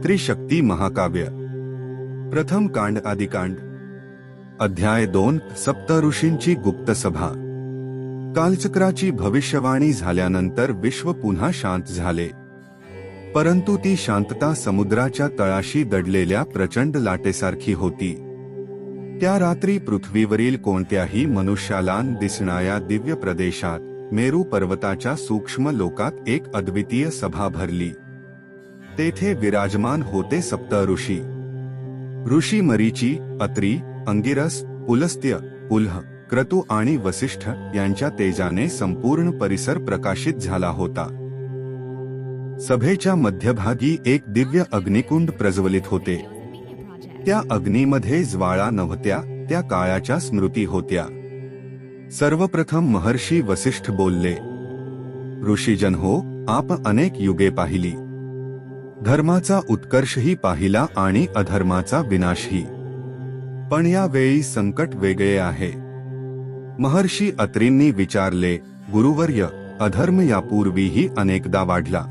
त्रिशक्ती महाकाव्य प्रथम कांड आदिकांड अध्याय 2 सप्त ऋषींची गुप्त सभा। कालचक्राची भविष्यवाणी झाल्यानंतर विश्व पुन्हा शांत झाले, परंतु ती शांतता समुद्राच्या तळाशी दडलेल्या प्रचंड लाटेसारखी होती। त्या रात्री पृथ्वीवरील कोणत्याही मनुष्याला दिसणाऱ्या दिव्य प्रदेशात मेरू पर्वताच्या सूक्ष्म लोकात एक अद्वितीय सभा भरली। तेथे विराजमान होते सप्त ऋषी। ऋषी मरीची, अत्री, अंगिरस, पुलस्त्य, पुलह, क्रतु आणि वसिष्ठ यांच्या तेजाने संपूर्ण परिसर प्रकाशित झाला होता। सभेच्या मध्यभागी एक दिव्य अग्निकुंड प्रज्वलित होते। त्या अग्नीमध्ये ज्वाळा नव्हत्या, त्या काळाच्या स्मृती होत्या। सर्वप्रथम महर्षी वसिष्ठ बोलले, ऋषीजन हो, आप अनेक युगे पाहिली। धर्माचा उत्कर्षही पाहिला आणि अधर्माचा विनाशही, पण या वेळी संकट वेगळे आहे। महर्षी अत्रींनी विचारले, गुरुवर्य, अधर्म यापूर्वीही अनेकदा वाढला,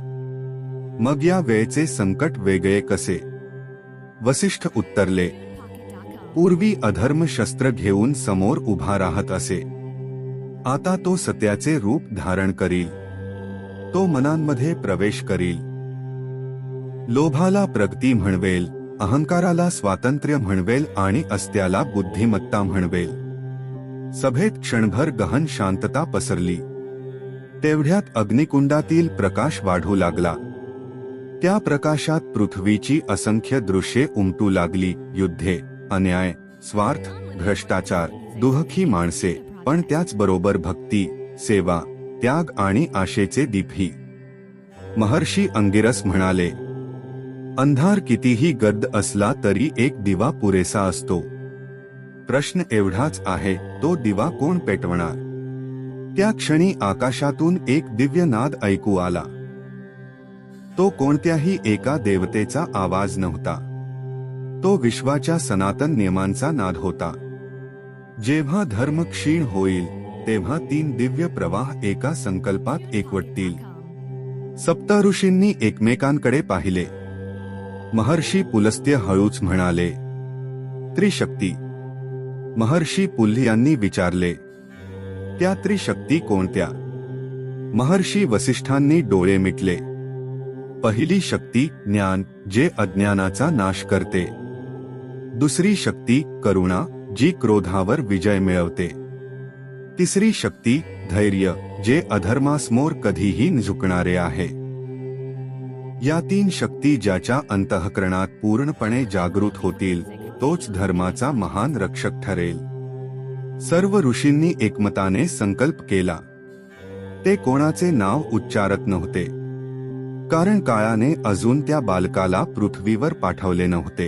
मग या वेळचे संकट वेगळे कसे? वसिष्ठ उत्तरले, पूर्वी अधर्म शस्त्र घेऊन समोर उभा राहत असे, आता तो सत्याचे रूप धारण करील। तो मनांमध्ये प्रवेश करील, लोभाला प्रगती म्हणवेल, अहंकाराला स्वातंत्र्य म्हणवेल आणि अस्त्याला बुद्धिमत्ता म्हणवेल। सभेत क्षणभर गहन शांतता पसरली। तेवढ्यात अग्निकुंडातील प्रकाश वाढू लागला। त्या प्रकाशात पृथ्वीची असंख्य दृश्ये उमटू लागली, युद्धे, अन्याय, स्वार्थ, भ्रष्टाचार, दुःखी माणसे, पण त्याचबरोबर भक्ती, सेवा, त्याग आणि आशेचे दीपही। महर्षी अंगिरस म्हणाले, अंधार कितीही गद्द असला तरी एक दिवा पुरेसा असतो। प्रश्न एवढाच आहे, तो दिवा कोण पेटवणार? त्या क्षणी आकाशातून एक दिव्य नाद ऐकू आला। तो कोणत्याही एका देवतेचा आवाज नव्हता, तो विश्वाच्या सनातन नियमांचा नाद होता। जेव्हा धर्म क्षीण होईल, तेव्हा 3 दिव्य प्रवाह एका संकल्पात एकवटतील। सप्त ऋषींनी एकमेकांकडे पाहिले। महर्षी पुलस्त्य हळूच म्हणाले, त्रिशक्ती। महर्षी पुल्ह यांनी विचारले, त्या त्रिशक्ती कोणत्या? महर्षी वसिष्ठांनी डोळे मिटले। पहिली शक्ती ज्ञान, जे अज्ञानाचा नाश करते। दुसरी शक्ती करुणा, जी क्रोधावर विजय मिळवते। तिसरी शक्ती धैर्य, जे अधर्मासमोर कधीही न झुकणारे आहे। या 3 शक्ती ज्याच्या अंतःकरणात पूर्णपणे जागृत होतील, तोच धर्माचा महान रक्षक ठरेल। सर्व ऋषींनी एकमताने संकल्प केला। ते कोणाचे नाव उच्चारत नव्हते, कारण काळाने अजून त्या बालकाला पृथ्वीवर पाठवले नव्हते।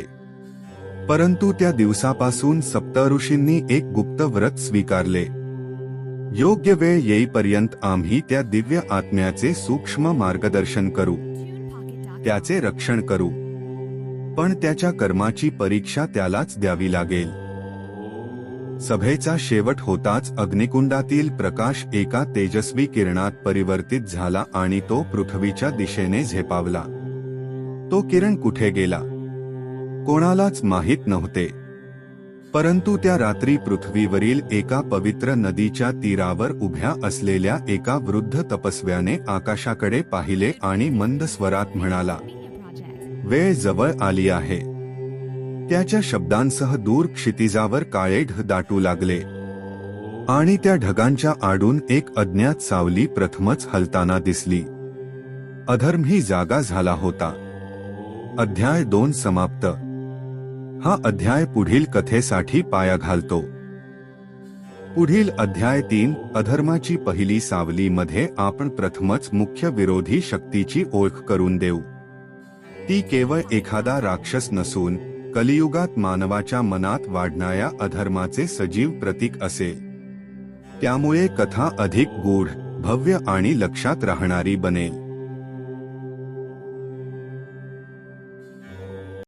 परंतु त्या दिवसापासून सप्त ऋषींनी एक गुप्त व्रत स्वीकारले। योग्य वेळ येईपर्यंत आम्ही त्या दिव्य आत्म्याचे सूक्ष्म मार्गदर्शन करू, त्याचे रक्षण करू, पण त्याच्या कर्माची परीक्षा त्यालाच द्यावी लागेल। सभेचा शेवट होताच अग्निकुंडातील प्रकाश एका तेजस्वी किरणात परिवर्तित झाला आणि तो पृथ्वीच्या दिशेने झेपावला। तो किरण कुठे गेला, कोणालाच माहीत नव्हते। परंतु त्या रात्री पृथ्वीवरील एका पवित्र नदीच्या तीरावर उभ्या असलेल्या एका वृद्ध तपस्व्याने आकाशाकडे पाहिले आणि मंद स्वरात म्हणाला, वेळ जवळ आली आहे। त्याच्या शब्दांसह दूर क्षितिजावर काळे ढग दाटू लागले आणि त्या ढगांच्या आडून एक अज्ञात सावली प्रथमच हलताना दिसली। अधर्म ही जागा झाला होता। अध्याय 2 समाप्त। हा अध्याय पुढील कथेसाठी पाया घालतो। पुढील अध्याय 3 अधर्माची पहिली सावली मध्ये आपण प्रथमच मुख्य विरोधी शक्तीची ओळख करून देऊ। ती केवळ एखादा राक्षस नसून कलियुगात मानवाच्या मनात वाढणाऱ्या अधर्माचे सजीव प्रतीक असेल। त्यामुळे कथा अधिक गूढ, भव्य आणि लक्षात राहणारी बनेल।